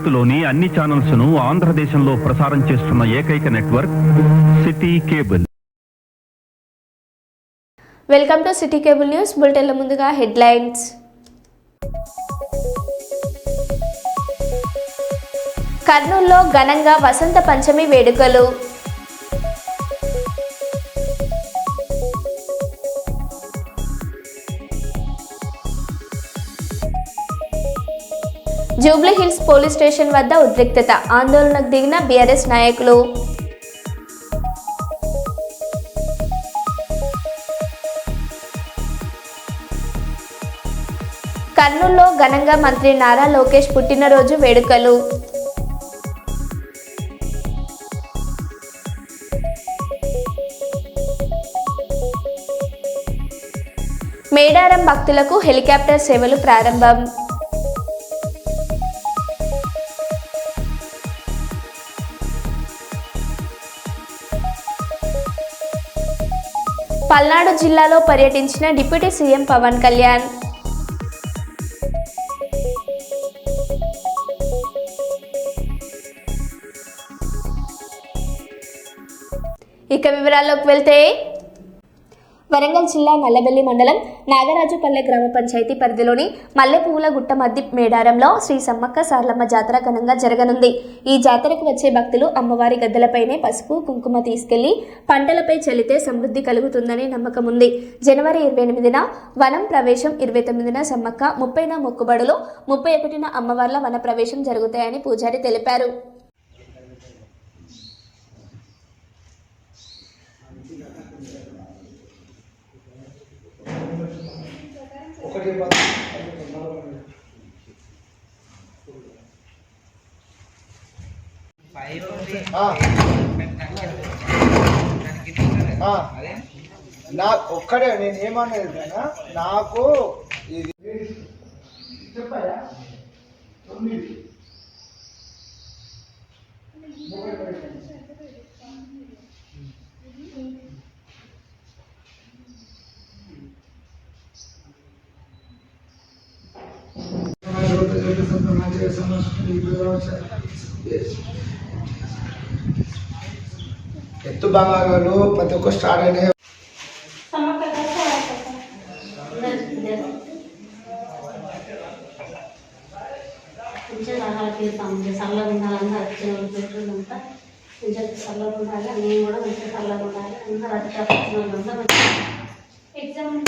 భారత్లోని అన్ని ఛానల్స్ ను ఆంధ్రదేశంలో ప్రసారం చేస్తున్న ఏకైక network city cable. Welcome to city cable news బులెటిన్ల ముందుగా హెడ్లైన్స్. కర్నూలులో ఘనంగా వసంత పంచమి వేడుకలు. జూబ్లీ హిల్స్ పోలీస్ స్టేషన్ వద్ద ఉద్రిక్తత, ఆందోళనకు దిగిన బీఆర్ఎస్ నాయకులు. కర్నూలులో ఘనంగా మంత్రి నారా లోకేష్ పుట్టినరోజు వేడుకలు. మేడారం భక్తులకు హెలికాప్టర్ సేవలు ప్రారంభం. పల్నాడు జిల్లాలో పర్యటించిన డిప్యూటీ సీఎం పవన్ కళ్యాణ్. ఇక వివరాల్లోకి వెళ్తే, వరంగల్ జిల్లా నల్లబెల్లి మండలం నాగరాజుపల్లె గ్రామ పంచాయతీ పరిధిలోని మల్లెపువ్వుల గుట్ట మధ్య మేడారంలో శ్రీ సమ్మక్క సారలమ్మ జాతర ఘనంగా జరగనుంది. ఈ జాతరకు వచ్చే భక్తులు అమ్మవారి గద్దెలపైనే పసుపు కుంకుమ తీసుకెళ్లి పంటలపై చల్లితే సమృద్ధి కలుగుతుందని నమ్మకం ఉంది. జనవరి 28న వనం ప్రవేశం, 29న సమ్మక్క, 30న మొక్కుబడులు, 31న అమ్మవార్ల వన ప్రవేశం జరుగుతాయని పూజారి తెలిపారు. నాకు ఒక్కడే నేను ఏమనేది నాకు ఇది చెప్పాయా 9 ఎత్తు బంగారాలు ప్రతి ఒక్క స్టార్ట్ అయినాయి. చల్లగా ఉండాలంతా పెట్రోలంతా కొంచెం చల్లగా ఉండాలి, నేను కూడా మంచిగా చల్లగా ఉండాలి. అందరూ అధికారులంతా ఎగ్జామ్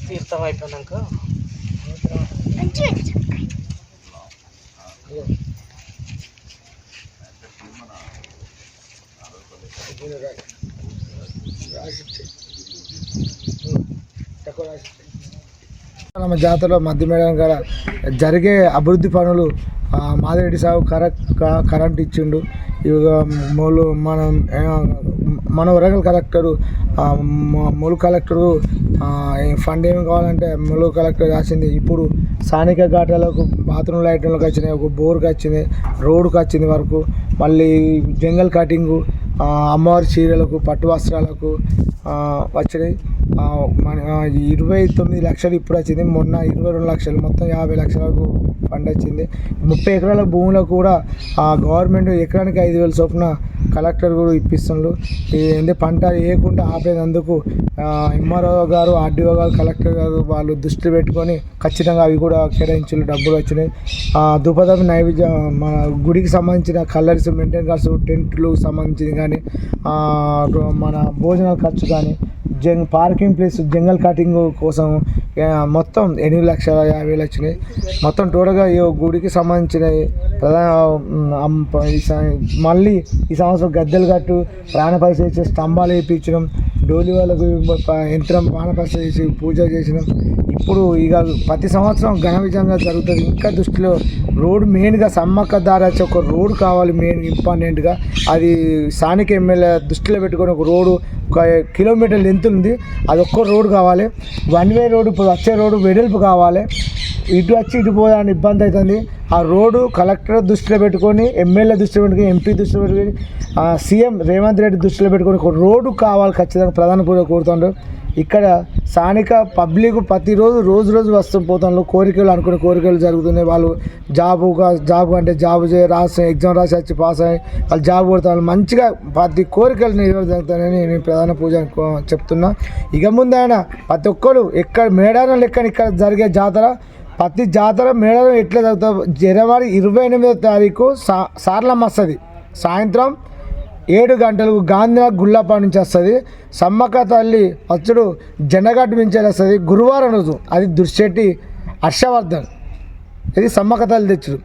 తీర్థం అయిపోయినాక మన జాతరలో మధ్య మేడం కాడ జరిగే అభివృద్ధి పనులు మాదిరెడ్డి సాగు కరెంట్ ఇచ్చిండు. ఇక మన వరంగల్ కలెక్టరు ములు కలెక్టరు ఫండ్ ఏమి కావాలంటే ములు కలెక్టర్ రాసింది. ఇప్పుడు స్థానిక ఘాటాలకు బాత్రూమ్ లైట్లకు వచ్చినాయి, ఒక బోర్కి వచ్చింది, రోడ్డుకి వచ్చింది వరకు. మళ్ళీ జంగల్ కటింగు, అమ్మవారి చీరలకు, పట్టు వస్త్రాలకు వచ్చినాయి. 29 లక్షలు ఇప్పుడు వచ్చింది. మొన్న 22 లక్షలు, మొత్తం 50 లక్షలకు ఫండ్ వచ్చింది. 30 ఎకరాల భూములకు కూడా గవర్నమెంట్ ఎకరానికి 5,000 చొప్పున కలెక్టర్ కూడా ఇప్పిస్తున్నారు. ఏంటంటే పంట వేయకుండా ఆపేందుకు ఎంఆర్ఓ గారు, ఆర్డీఓ గారు, కలెక్టర్ గారు వాళ్ళు దృష్టి పెట్టుకొని ఖచ్చితంగా అవి కూడా కేటాయించులు డబ్బులు వచ్చినాయి. దుపదం నైవేద్యం, మన గుడికి సంబంధించిన కలర్స్, మెయింటైన్ ఖర్చు, టెంట్లు సంబంధించింది కానీ, మన భోజనాల ఖర్చు కానీ, పార్కింగ్ ప్లేస్, జంగల్ కటింగ్ కోసం మొత్తం 8,50,000 వచ్చినాయి. మొత్తం టోటల్గా ఈ గుడికి సంబంధించిన మళ్ళీ ఈ సంవత్సరం గద్దెలు కట్టు, ప్రాణపరిశ చేసి స్తంభాలు వేయించడం, డోలి వాళ్ళకు యంత్రం ప్రాణపరిశ చేసి పూజ చేసినాం. ఇప్పుడు ఇక ప్రతి సంవత్సరం ఘన విజయంగా జరుగుతుంది. ఇంకా దృష్టిలో రోడ్డు మెయిన్గా సమ్మక్క దారి వచ్చి ఒక రోడ్డు కావాలి, మెయిన్ ఇంపార్టెంట్గా. అది స్థానిక ఎమ్మెల్యే దృష్టిలో పెట్టుకొని ఒక రోడ్డు, 1 కిలోమీటర్ లెంత్ ఉంది, అది ఒక్క రోడ్డు కావాలి. 1 వే రోడ్డు, ఇప్పుడు వచ్చే రోడ్డు వెడల్పు కావాలి. ఇటు వచ్చి ఇటు పోయాలని ఇబ్బంది అవుతుంది. ఆ రోడ్డు కలెక్టర్ దృష్టిలో పెట్టుకొని, ఎమ్మెల్యే దృష్టిలో పెట్టుకొని, ఎంపీ దృష్టిలో పెట్టుకొని, సీఎం రేవంత్ రెడ్డి దృష్టిలో పెట్టుకొని ఒక రోడ్డు కావాలి ఖచ్చితంగా ప్రధాన పూజ కోరుతుండ్రు. ఇక్కడ స్థానిక పబ్లిక్ ప్రతిరోజు రోజు వస్తూ పోతాను, కోరికలు అనుకునే కోరికలు జరుగుతున్నాయి. వాళ్ళు జాబ్ అంటే జాబ్ రాసి ఎగ్జామ్ రాసి వచ్చి పాస్ అయ్యి వాళ్ళు జాబ్ కొడతారు. మంచిగా ప్రతి కోరికలు జరుగుతాయని నేను ప్రధాన పూజ చెప్తున్నా. ఇక ముందైనా ప్రతి ఒక్కరు ఎక్కడ మేడారం లెక్కన ఇక్కడ జరిగే జాతర, ప్రతి జాతర మేడారం ఎట్లా జరుగుతుంది. జనవరి 28వ తారీఖు సార్లమ్మ వస్తుంది. సాయంత్రం 7 గంటలకు గాంధీనగర్ గుళ్ళపాడు నుంచి వస్తుంది. సమ్మక్క తల్లి వచ్చుడు జనగడ్డ నుంచి వస్తుంది. గురువారం రోజు అది దుర్శెట్టి హర్షవర్ధన్, ఇది సమ్మక్క తల్లి తెచ్చుడు.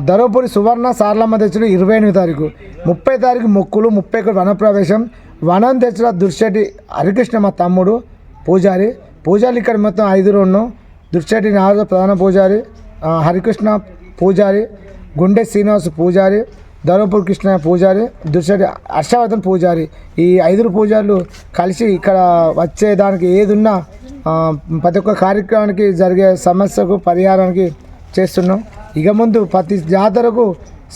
ధర్మపురి సువర్ణ సార్లమ్మ తెచ్చుడు 28వ తారీఖు. 30వ తారీఖు మొక్కులు, 31 వనప్రవేశం. వనం తెచ్చుడు దుర్శెట్టి హరికృష్ణ మా తమ్ముడు పూజారి ఇక్కడ మొత్తం 5 ఉన్నాం. దుర్శెట్టి నారద ప్రధాన పూజారి, హరికృష్ణ పూజారి, గుండె శ్రీనివాస్ పూజారి, ధర్మపురి కృష్ణ పూజారి, దుర్శెట్టి హర్షవర్ధన్ పూజారి. ఈ 5 పూజారులు కలిసి ఇక్కడ వచ్చేదానికి ఏదున్నా ప్రతి ఒక్క కార్యక్రమానికి జరిగే సమస్యకు పరిహారానికి చేస్తున్నాం. ఇక ముందు ప్రతి జాతరకు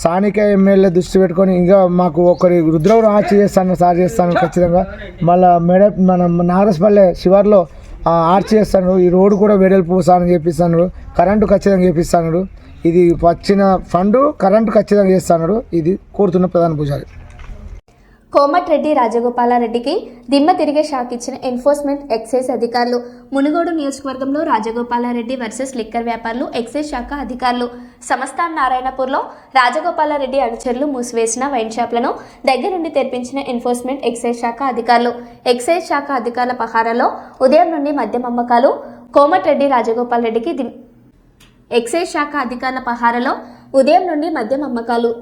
స్థానిక ఎమ్మెల్యే దృష్టి పెట్టుకొని ఇంకా మాకు ఒకరి రుద్రవరం ఆర్చి చేస్తాను ఖచ్చితంగా. మళ్ళీ మన నాగరసపల్లె శివార్లో ఆర్చి చేస్తాను. ఈ రోడ్డు కూడా వెడల్పు సాని చేపిస్తాను. కరెంటు ఖచ్చితంగా చేపిస్తాను. ఇది వచ్చిన ఫండ్ కరెంటు ఖచ్చితంగా చేస్తాడు. ఇది కోరుతున్న ప్రధాన పూజారి. కోమటిరెడ్డి రాజగోపాలారెడ్డికి దిమ్మ తిరిగే షాక్ ఇచ్చిన ఎన్ఫోర్స్మెంట్ ఎక్సైజ్ అధికారులు. మునుగోడు నియోజకవర్గంలో రాజగోపాలారెడ్డి వర్సెస్ లిక్కర్ వ్యాపారులు ఎక్సైజ్ శాఖ అధికారులు. సంస్థాన్ నారాయణపూర్లో రాజగోపాలారెడ్డి అనుచరులు మూసివేసిన వైన్ షాప్లను దగ్గరుండి తెరిపించిన ఎన్ఫోర్స్మెంట్ ఎక్సైజ్ శాఖ అధికారులు. ఎక్సైజ్ శాఖ అధికారుల పహారాలో ఉదయం నుండి మద్యం అమ్మకాలు. కోమటిరెడ్డి రాజగోపాల్రెడ్డికి ఎక్సైజ్ శాఖ అధికారుల పహారాలో ఉదయం నుండి మద్యం అమ్మకాలు.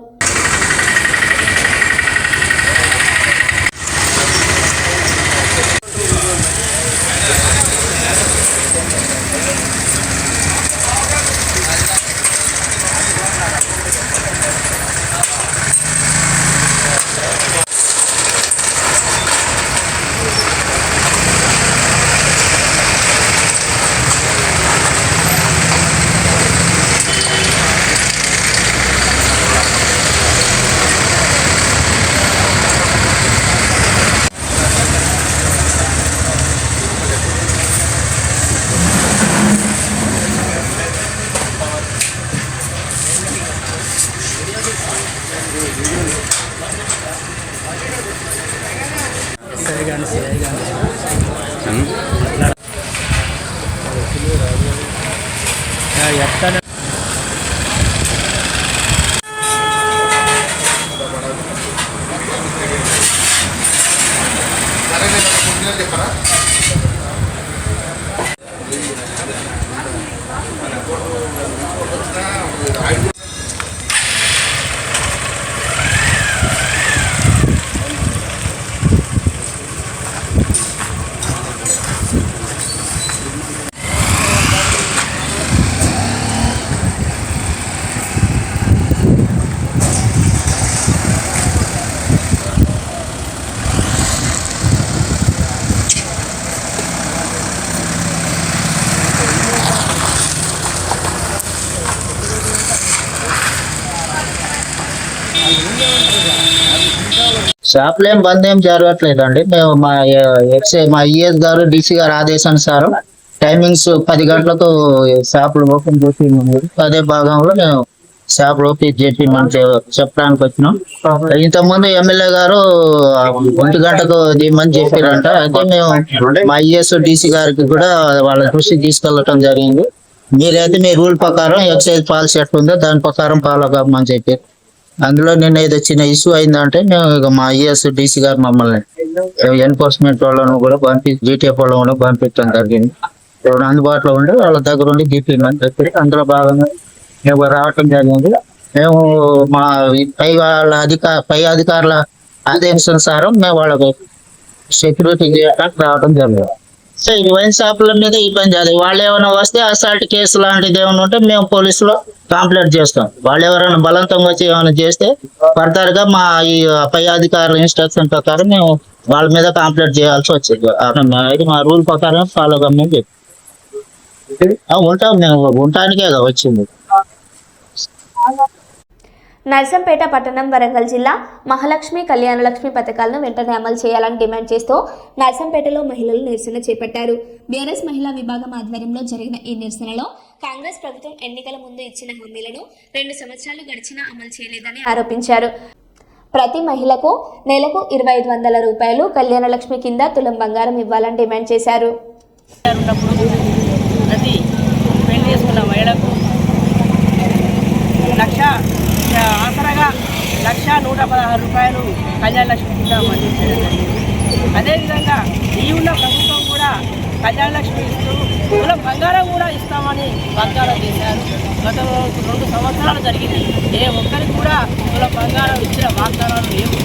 షాపులు ఏం బంద్ ఏం జరగట్లేదండి. మేము మా ఈఎస్ గారు డీసీ గారు ఆదేశానుసారం టైమింగ్స్ 10 గంటలకు షాపులు ఓపెన్ చేసి అదే భాగంలో మేము షాపులు ఓపెన్ చేసి చెప్పడానికి వచ్చినాం. ఇంతకుముందు ఎమ్మెల్యే గారు 1 గంటకు దిమ్మని చెప్పారంట. అయితే మేము మా ఈఎస్ డీసీ గారికి కూడా వాళ్ళ దృష్టికి తీసుకెళ్ళటం జరిగింది. మీరైతే మీ రూల్ ప్రకారం ఎక్సైజ్ పాలసీ ఎట్లుందో దాని ప్రకారం ఫాలో కామని చెప్పారు. అందులో నిన్న ఏదో చిన్న ఇష్యూ అయిందంటే మేము ఇక మా ఐఎస్ డీసీ గారు మమ్మల్ని ఎన్ఫోర్స్మెంట్ వాళ్ళను కూడా జీటీఎఫ్ వాళ్ళను కూడా పంపించడం జరిగింది. ఎవరు అందుబాటులో ఉండి వాళ్ళ దగ్గర ఉండి జీపీమని చెప్పి అందులో భాగంగా మేము రావటం జరిగింది. మేము మా పై అధికారుల ఆదేశానుసారం మేము వాళ్ళకి సెక్యూరిటీ చేయడానికి రావడం జరిగింది. సో ఈ వైన్ షాపుల మీద ఈ పని చేయాలి. వాళ్ళు ఏమైనా వస్తే అసాల్ట్ కేసు లాంటిది ఏమైనా ఉంటే మేము పోలీసులో కంప్లైంట్ చేస్తాం. వాళ్ళు ఎవరైనా బలవంతంగా వచ్చి ఏమైనా చేస్తే ఫర్దర్ గా మా ఈ పై అధికారుల ఇన్స్ట్రక్షన్ ప్రకారం మేము వాళ్ళ మీద కంప్లైంట్ చేయాల్సి వచ్చింది. మా రూల్ ప్రకారం ఫాలో కమ్మని చెప్పి ఉంటాం. మేము ఉండటానికే వచ్చింది. నర్సంపేట పట్టణం వరంగల్ జిల్లా మహాలక్ష్మి కళ్యాణలక్ష్మి పథకాలను వెంటనే అమలు చేయాలని డిమాండ్ చేస్తూ నర్సంపేటలో మహిళలు నిరసన చేపట్టారు. బీఆర్ఎస్ మహిళా విభాగం ఆధ్వర్యంలో జరిగిన ఈ నిరసనలో కాంగ్రెస్ ప్రభుత్వం ఎన్నికల ముందు ఇచ్చిన హామీలను 2 సంవత్సరాలు గడిచినా అమలు చేయలేదని ఆరోపించారు. ప్రతి మహిళకు నెలకు 2500 రూపాయలు కళ్యాణలక్ష్మి కింద తులం బంగారం ఇవ్వాలని డిమాండ్ చేశారు. ప్రతి పెళ్లి చేసుకున్న మహిళకు ఆసరాగా 1,116 రూపాయలు కళ్యాణలక్ష్మి కింద మంజూరు చేయడం జరిగింది. అదేవిధంగా ఈ ఉన్న ప్రభుత్వం కూడా కళ్యాణలక్ష్మి ఇస్తూ తులం బంగారం కూడా ఇస్తామని వాగ్దానం చేశారు. గత 2 సంవత్సరాలు జరిగింది. ఏ ఒక్కరికి కూడా తులం బంగారం ఇచ్చిన వాగ్దానాలు లేవు.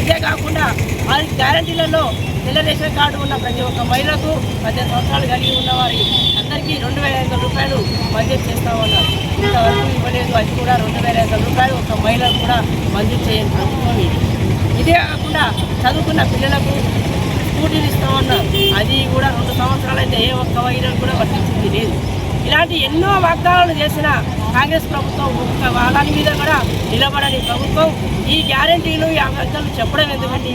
ఇదే కాకుండా వారి గ్యారంటీలలో తెల్ల రేషన్ కార్డు ఉన్న ప్రతి ఒక్క మహిళకు 18 సంవత్సరాలు కలిగి ఉన్న వారి అందరికీ 2,500 రూపాయలు మంజూరు చేస్తామన్నారు. ఇంతవరకు ఇవ్వలేదు. అది కూడా 2,500 రూపాయలు ఒక మహిళకు కూడా మంజూరు చేయని ప్రభుత్వం ఇది. ఇదే కాకుండా చదువుకున్న పిల్లలకు స్కూటీలు ఇస్తామన్నారు. అది కూడా 2 సంవత్సరాలు అయితే ఏ ఒక్క మహిళకు కూడా వర్తించింది లేదు. ఇలాంటి ఎన్నో వాగ్దానాలు చేసిన కాంగ్రెస్ ప్రభుత్వం వాళ్ళ మీద కూడా నిలబడని ప్రభుత్వం ఈ గ్యారంటీలు ఈ వాగ్దానాలు చెప్పడం ఎందుకంటే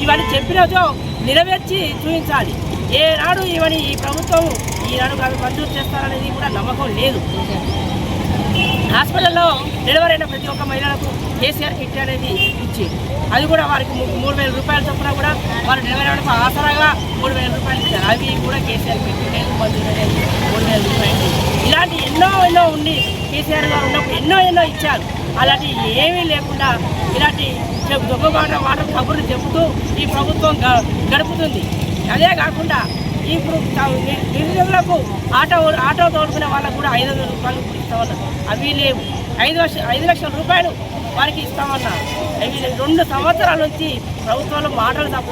ఇవన్నీ చెప్పినచో నెరవేర్చి చూపించాలి. ఏనాడు ఈ ప్రభుత్వం ఈనాడు మంజూరు చేస్తారనేది కూడా నమ్మకం లేదు. హాస్పిటల్లో డెలివరీ అయిన ప్రతి ఒక్క మహిళలకు కేసీఆర్ కిట్ అనేది ఇచ్చి అది కూడా వారికి 3,000 రూపాయలు చొప్పున కూడా వారు డెలివరీ అవ్వడానికి ఆసరాగా 3,000 రూపాయలు ఇచ్చారు. అవి కూడా కేసీఆర్ కిట్ లేదు, మంజూరు అనేది 3,000 రూపాయలు. ఇలాంటి ఎన్నో ఉండి కేసీఆర్ గారు ఉన్నప్పుడు ఎన్నో ఇచ్చారు. అలాంటి ఏమీ లేకుండా ఇలాంటి మాట కబుర్లు చెబుతూ ఈ ప్రభుత్వం గడుపుతుంది. అదే కాకుండా ఇప్పుడు నిరుద్యోగులకు ఆటో తోడుకునే వాళ్ళకు కూడా 500 రూపాయలు ఇస్తామన్నారు. అవి లేవు. 5 లక్షల రూపాయలు వారికి ఇస్తామన్నారు. అవి 2 సంవత్సరాల నుంచి ప్రభుత్వంలో మాటలు తప్ప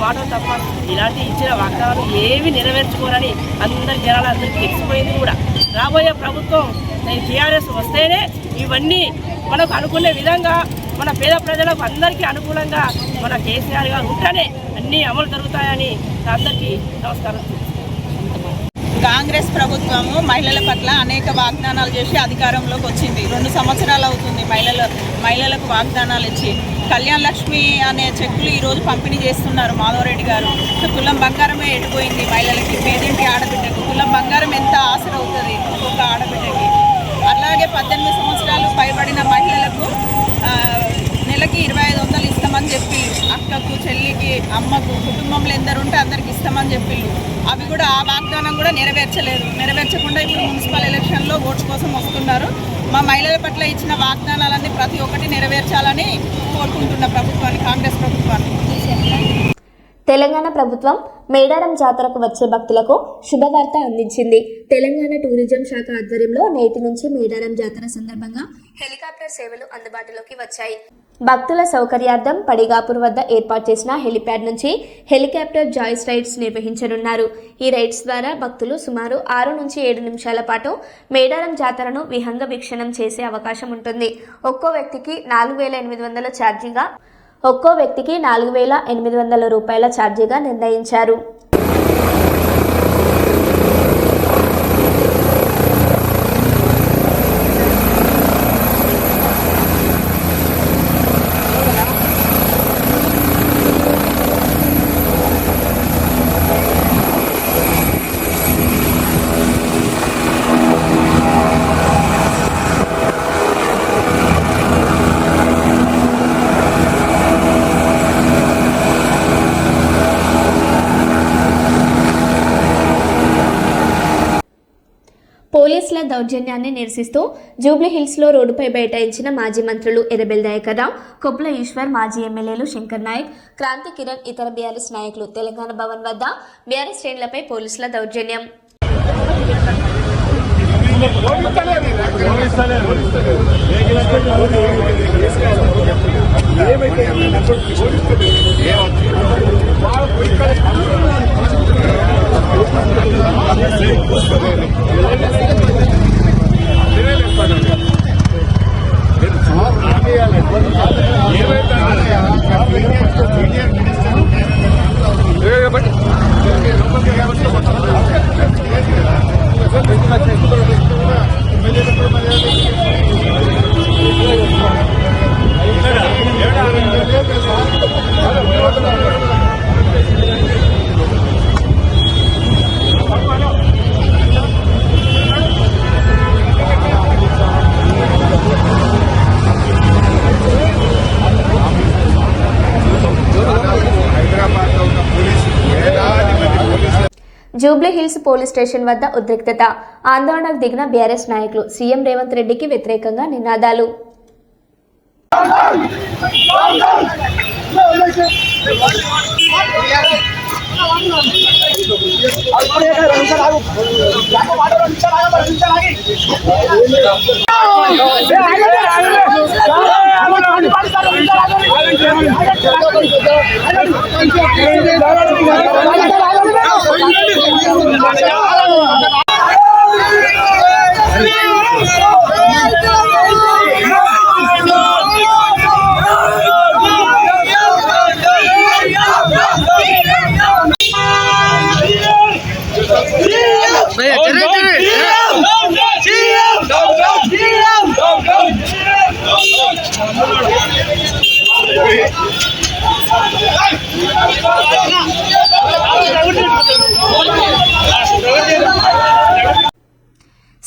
మాటలు తప్ప ఇలాంటి ఇచ్చిన వాగ్దానాలు ఏవి నెరవేర్చుకోరని జనాలందరికీ తెలిసిపోయింది కూడా. రాబోయే ప్రభుత్వం టీఆర్ఎస్ వస్తేనే ఇవన్నీ మనకు అనుకునే విధంగా మన పేద ప్రజలకు అందరికీ అనుకూలంగా మన కేసీఆర్ గారు ఉంటేనే అన్నీ అమలు జరుగుతాయని అందరికీ నమస్కారం. కాంగ్రెస్ ప్రభుత్వము మహిళల పట్ల అనేక వాగ్దానాలు చేసి అధికారంలోకి వచ్చింది. 2 సంవత్సరాలు అవుతుంది మహిళలకు వాగ్దానాలు ఇచ్చి. కళ్యాణ లక్ష్మి అనే చెక్కులు ఈరోజు పంపిణీ చేస్తున్నారు మాధవరెడ్డి గారు. తులం బంగారమే ఎడిపోయింది మహిళలకి. పేదింటి ఆడబిడ్డకు తులం బంగారం ఎంత ఆసరవుతుంది ఒక్కొక్క ఆడబిడ్డకి. అలాగే 18 సంవత్సరాలు పైబడిన మహిళలకు నెలకి 2,500 ఇస్తామని చెప్పి అక్కకు, చెల్లికి, అమ్మకు, కుటుంబంలో ఎందరు ఉంటే అందరికి ఇస్తామని చెప్పి అవి కూడా ఆ వాగ్దానం కూడా నెరవేర్చకుండా ఇప్పుడు మున్సిపల్ ఎలక్షన్లో ఓట్స్ కోసం వస్తున్నారు. మా మహిళల పట్ల ఇచ్చిన వాగ్దానాలన్నీ ప్రతి ఒక్కటి నెరవేర్చాలని కోరుకుంటున్న ప్రభుత్వాన్ని, కాంగ్రెస్ ప్రభుత్వాన్ని. తెలంగాణ ప్రభుత్వం మేడారం జాతరకు వచ్చే భక్తులకు శుభవార్త అందించింది. తెలంగాణ టూరిజం శాఖ ఆధ్వర్యంలో నేటి నుంచి మేడారం జాతర సందర్భంగా హెలికాప్టర్ సేవలు అందుబాటులోకి వచ్చాయి. భక్తుల సౌకర్యార్థం పడిగాపూర్ వద్ద ఏర్పాటు చేసిన హెలిప్యాడ్ నుంచి హెలికాప్టర్ జాయ్స్ రైడ్స్ నిర్వహించనున్నారు. ఈ రైడ్స్ ద్వారా భక్తులు సుమారు 6 నుంచి 7 నిమిషాల పాటు మేడారం జాతరను విహంగ వీక్షణం చేసే అవకాశం ఉంటుంది. ఒక్కో వ్యక్తికి 4,800 ఛార్జీగా ఒక్కో వ్యక్తికి 4,800 రూపాయల ఛార్జీగా నిర్ణయించారు. పోలీసుల దౌర్జన్యాన్ని నిరసిస్తూ జూబ్లీహిల్స్లో రోడ్డుపై బైఠాయించిన మాజీ మంత్రులు ఎర్రబెల్లి దయాకర్ రావు, కొప్పుల ఈశ్వర్, మాజీ ఎమ్మెల్యేలు శంకర్ నాయక్, క్రాంతి కిరణ్, ఇతర బీఆర్ఎస్ నాయకులు తెలంగాణ భవన్ వద్ద బీఆర్ఎస్ శ్రేణులపై పోలీసుల దౌర్జన్యం. Gracias. Jubilee hills police station వద్ద ఉద్రిక్తత. ఆందోళనకు దిగిన బీఆర్ఎస్ నాయకులు. సీఎం రేవంత్ రెడ్డికి వ్యతిరేకంగా నినాదాలు.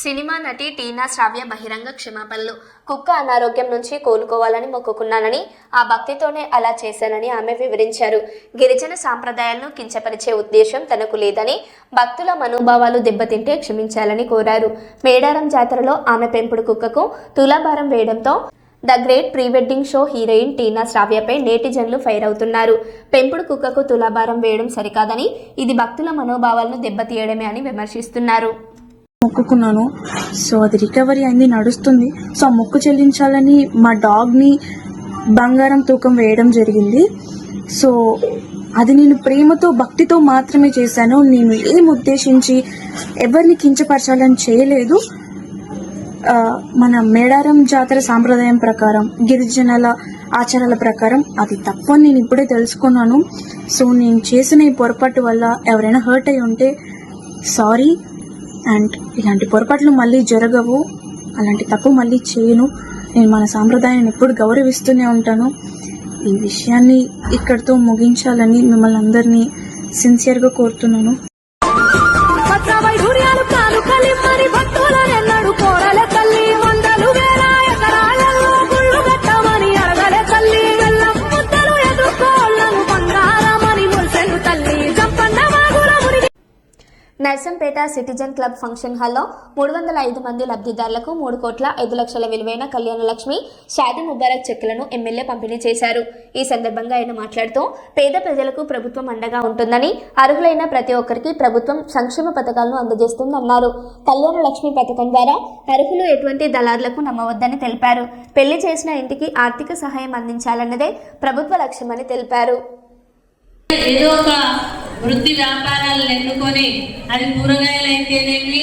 సినిమా నటి టీనా శ్రావ్య బహిరంగ క్షమాపణలు. కుక్క అనారోగ్యం నుంచి కోలుకోవాలని మొక్కుకున్నానని, ఆ భక్తితోనే అలా చేశానని ఆమె వివరించారు. గిరిజన సాంప్రదాయాలను కించపరిచే ఉద్దేశం తనకు లేదని, భక్తుల మనోభావాలు దెబ్బతింటే క్షమించాలని కోరారు. మేడారం జాతరలో ఆమె పెంపుడు కుక్కకు తులాభారం వేయడంతో the great pre wedding show heroine Tina శ్రావ్యపై నేటిజన్లు ఫైర్ అవుతున్నారు. పెంపుడు కుక్కకు తులాభారం వేయడం సరికాదని, ఇది భక్తుల మనోభావాలను దెబ్బతీయడమే అని విమర్శిస్తున్నారు. మొక్కుకున్నాను, సో అది రికవరీ అయింది, నడుస్తుంది. సో ఆ మొక్కు చెల్లించాలని మా డాగ్ని బంగారం తూకం వేయడం జరిగింది. సో అది నేను ప్రేమతో భక్తితో మాత్రమే చేశాను. నేను ఏం ఉద్దేశించి ఎవరిని కించపరచాలని చేయలేదు. మన మేడారం జాతర సాంప్రదాయం ప్రకారం, గిరిజనుల ఆచారాల ప్రకారం అది తప్పని నేను ఇప్పుడే తెలుసుకున్నాను. సో నేను చేసిన ఈ పొరపాటు వల్ల ఎవరైనా హర్ట్ అయి ఉంటే సారీ. అండ్ ఇలాంటి పొరపాట్లు మళ్ళీ జరగవు, అలాంటి తప్పు మళ్ళీ చేయను. నేను మన సాంప్రదాయాన్ని ఎప్పుడు గౌరవిస్తూనే ఉంటాను. ఈ విషయాన్ని ఇక్కడితో ముగించాలని మిమ్మల్ని అందరినీ సిన్సియర్గా కోరుతున్నాను. నర్సంపేట సిటిజన్ క్లబ్ ఫంక్షన్ హాల్లో 305 మంది లబ్ధిదారులకు 3,05,00,000 విలువైన కళ్యాణ లక్ష్మి, షాదీ ముబారక్ చెక్కులను ఎమ్మెల్యే పంపిణీ చేశారు. ఈ సందర్భంగా ఆయన మాట్లాడుతూ పేద ప్రజలకు ప్రభుత్వం అండగా ఉంటుందని, అర్హులైన ప్రతి ఒక్కరికి ప్రభుత్వం సంక్షేమ పథకాలను అందజేస్తుందన్నారు. కళ్యాణ లక్ష్మి పథకం ద్వారా అర్హులు ఎటువంటి దళారులకు నమ్మవద్దని తెలిపారు. పెళ్లి చేసిన ఇంటికి ఆర్థిక సహాయం అందించాలన్నదే ప్రభుత్వ లక్ష్యమని తెలిపారు. ఏదో ఒక వృత్తి వ్యాపారాలను ఎన్నుకొని, అది కూరగాయలు అయితేనేమి,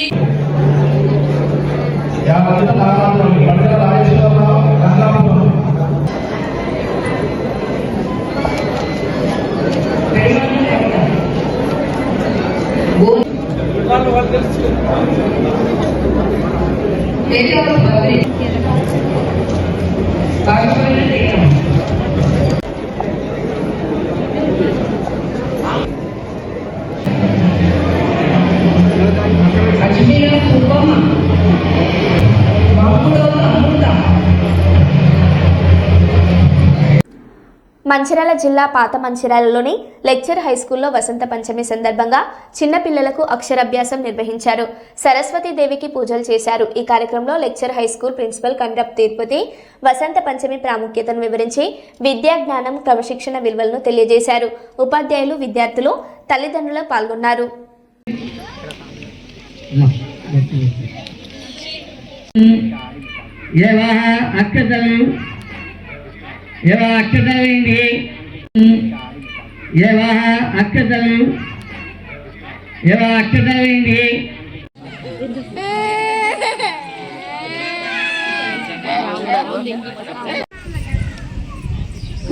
మంచిర్యాల జిల్లా పాత మంచిర్యాలలోని లెక్చర్ హైస్కూల్లో వసంత పంచమి సందర్భంగా చిన్నపిల్లలకు అక్షరాభ్యాసం నిర్వహించారు. సరస్వతీదేవికి పూజలు చేశారు. ఈ కార్యక్రమంలో లెక్చర్ హైస్కూల్ ప్రిన్సిపల్ కండ్రప్ తిరుపతి వసంత పంచమి ప్రాముఖ్యతను వివరించి విద్యా జ్ఞానం, క్రమశిక్షణ విలువలను తెలియజేశారు. ఉపాధ్యాయులు, విద్యార్థులు, తల్లిదండ్రులు పాల్గొన్నారు.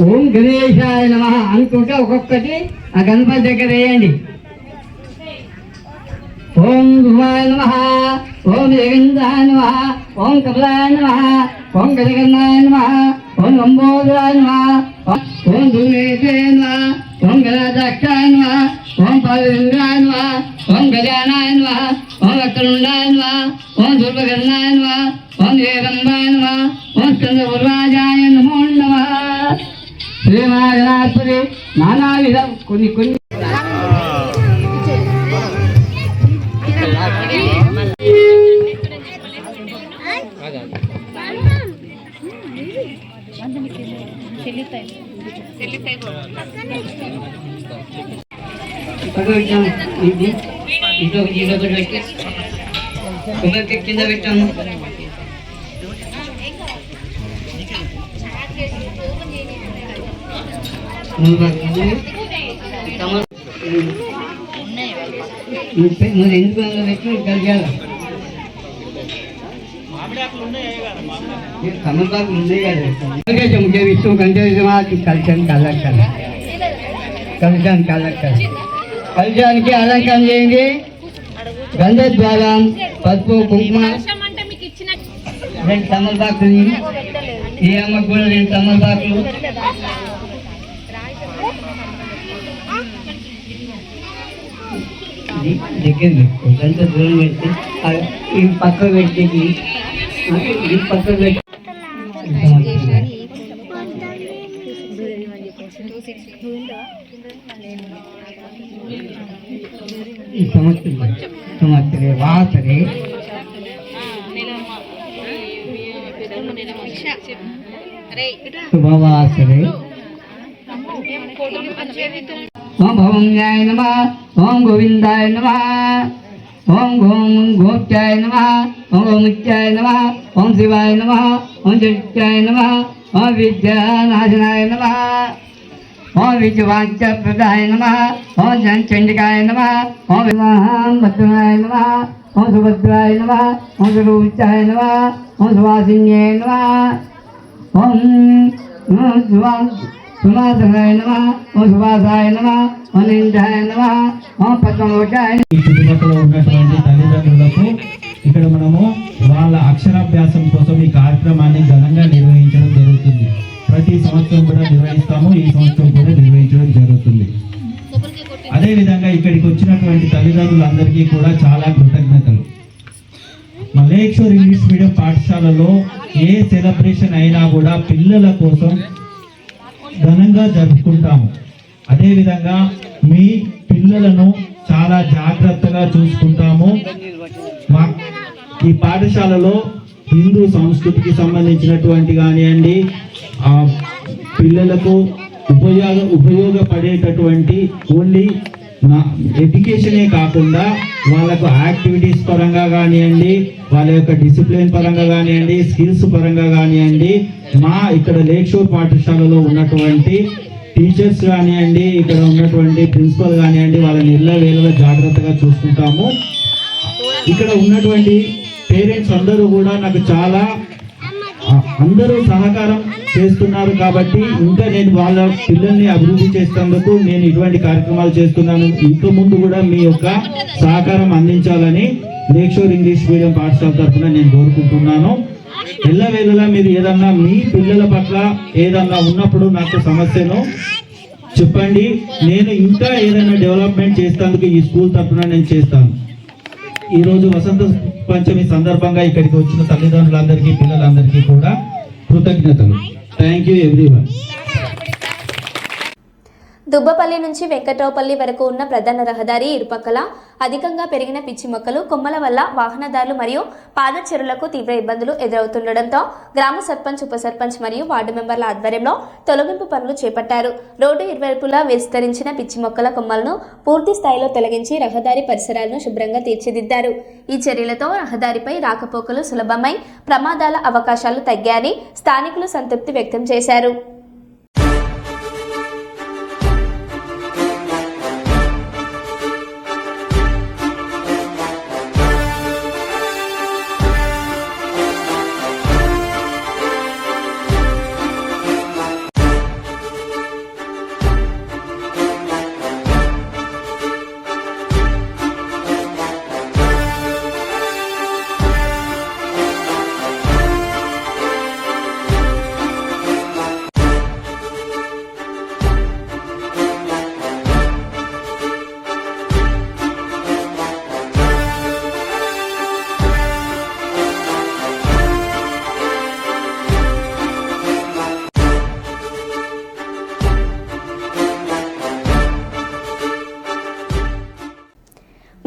ఓం గణేశాయ నమః అనుకుంటే ఒక్కొక్కటి ఆ గణపతి దగ్గర వేయండి. ఓం ధృవాయ నమః, ఓం జగన్నాయ నమః, ఓం కమలాయ నమః, ఓం గజగన్నాయ నమః, ఓం లంబోదరాయ నమః, ఓం ధూమేశాయ నమః, ఓం గణాధ్యక్షాయ నమః, ఓం పాదలింగాయ నమః, ఓం గజానాయ నమః, ఓం వక్రతుండాయ నమః, ఓం ధూర్వగణాయ నమః, ఓం జగదంబాయ నమః, ఓం స్కందపూర్వాజాయ నమో నమః. శ్రీమహాగణాధిపతి నానావిధ కొన్ని కింద పెట్టాము. మరి ఎందుకు పెట్టి కలిగాలి తమలపాకులు ఉన్నాయి కదా ముఖ్య విష్ణు కలిశానికి అలంకరణ కలిశానికి అలంకరణ చేయండి. గంధద్వారం పసుపు కుంకుమ 2 తమలపాకులు, ఈ అమ్మకు కూడా 2 తమలపాకులు. దగ్గర పెట్టుకో, గంట దూరం పెట్టి ఈ పక్క పెట్టి ఈ పక్క పెట్టి సంవత్సరే వాసరే శుభవాసరే ఓం భవంజాయ నమః, ఓం గోవిందాయ నమః, ఓం గోప్యాయ నమః, ఓం గోముత్యాయ నమః, ఓం శివాయ నమః, ఓం చరిత్యాయ నమః, ఓం విద్యానాశనాయ నమః, ఓం విద్యవాంఛప్రదాయ నమః, ఓం చండికాయ నమః, ఓం భద్రాయ నమః, ఓం సుభద్రాయ నమః, ఓం సురూపితాయ నమః, ఓం సువాసిన్యాయ నమః, ఓం సుమాసనాయ నమః, ఓం సువాసాయ నమః, ఓం నిందాయ నమః, ఓం పద్మలోకాయ. ఈ చుట్టుపక్కల ఉన్నటువంటి తల్లిదండ్రులకు ఇక్కడ మనము వాళ్ళ అక్షరాభ్యాసం కోసం ఈ కార్యక్రమాన్ని ఘనంగా నిర్వహించడం జరుగుతుంది. ప్రతి సంవత్సరం కూడా నిర్వహిస్తాము, ఈ సంవత్సరం కూడా నిర్వహించడం జరుగుతుంది. అదేవిధంగా ఇక్కడికి వచ్చినటువంటి తల్లిదండ్రులందరికీ కూడా చాలా కృతజ్ఞతలు. మల్లేశ్వర్ ఇంగ్లీష్ మీడియం పాఠశాలలో ఏ సెలబ్రేషన్ అయినా కూడా పిల్లల కోసం ఘనంగా జరుపుకుంటాము. అదేవిధంగా మీ పిల్లలను చాలా జాగ్రత్తగా చూసుకుంటాము. మా ఈ పాఠశాలలో హిందూ సంస్కృతికి సంబంధించినటువంటి కానివ్వండి, ఆ పిల్లలకు ఉపయోగపడేటటువంటి ఓన్లీ ఎడ్యుకేషనే కాకుండా వాళ్ళకు యాక్టివిటీస్ పరంగా కానివ్వండి, వాళ్ళ యొక్క డిసిప్లిన్ పరంగా కానివ్వండి, స్కిల్స్ పరంగా కానివ్వండి, మా ఇక్కడ లేక్షోర్ పాఠశాలలో ఉన్నటువంటి టీచర్స్ కానివ్వండి, ఇక్కడ ఉన్నటువంటి ప్రిన్సిపల్ కానివ్వండి, వాళ్ళని ఎల్లవేళలా జాగ్రత్తగా చూసుకుంటాము. ఇక్కడ ఉన్నటువంటి పేరెంట్స్ అందరూ కూడా నాకు చాలా అందరూ సహకారం చేస్తున్నారు. కాబట్టి ఇంకా నేను వాళ్ళ పిల్లల్ని అభివృద్ధి చేసేందుకు నేను ఇటువంటి కార్యక్రమాలు చేస్తున్నాను. ఇంకా ముందు కూడా మీ యొక్క సహకారం అందించాలని లేక్షోర్ ఇంగ్లీష్ మీడియం పాఠశాల తరఫున నేను కోరుకుంటున్నాను. ఎల్లవేళలా మీరు ఏదన్నా మీ పిల్లల పట్ల ఏదన్నా ఉన్నప్పుడు నాకు సమస్యను చెప్పండి. నేను ఇంకా ఏదైనా డెవలప్మెంట్ చేసేందుకు ఈ స్కూల్ తరఫున నేను చేస్తాను. ఈరోజు వసంత పంచమి సందర్భంగా ఇక్కడికి వచ్చిన తల్లిదండ్రులందరికీ, పిల్లలందరికీ కూడా కృతజ్ఞతలు. Thank you everyone. దుబ్బపల్లి నుంచి వెంకట్రావుపల్లి వరకు ఉన్న ప్రధాన రహదారి ఇరుపక్కల అధికంగా పెరిగిన పిచ్చి మొక్కలు, కొమ్మల వల్ల వాహనదారులు మరియు పాదచారులకు తీవ్ర ఇబ్బందులు ఎదురవుతుండటంతో గ్రామ సర్పంచ్, ఉప సర్పంచ్ మరియు వార్డు మెంబర్ల ఆధ్వర్యంలో తొలగింపు పనులు చేపట్టారు. రోడ్డు ఇరువైపులా విస్తరించిన పిచ్చి మొక్కల కొమ్మలను పూర్తి స్థాయిలో తొలగించి రహదారి పరిసరాలను శుభ్రంగా తీర్చిదిద్దారు. ఈ చర్యలతో రహదారిపై రాకపోకలు సులభమై ప్రమాదాల అవకాశాలు తగ్గాయని స్థానికులు సంతృప్తి వ్యక్తం చేశారు.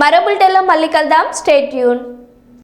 మరో బులెటిన్లో మళ్ళీ కలుద్దాం. Stay tune.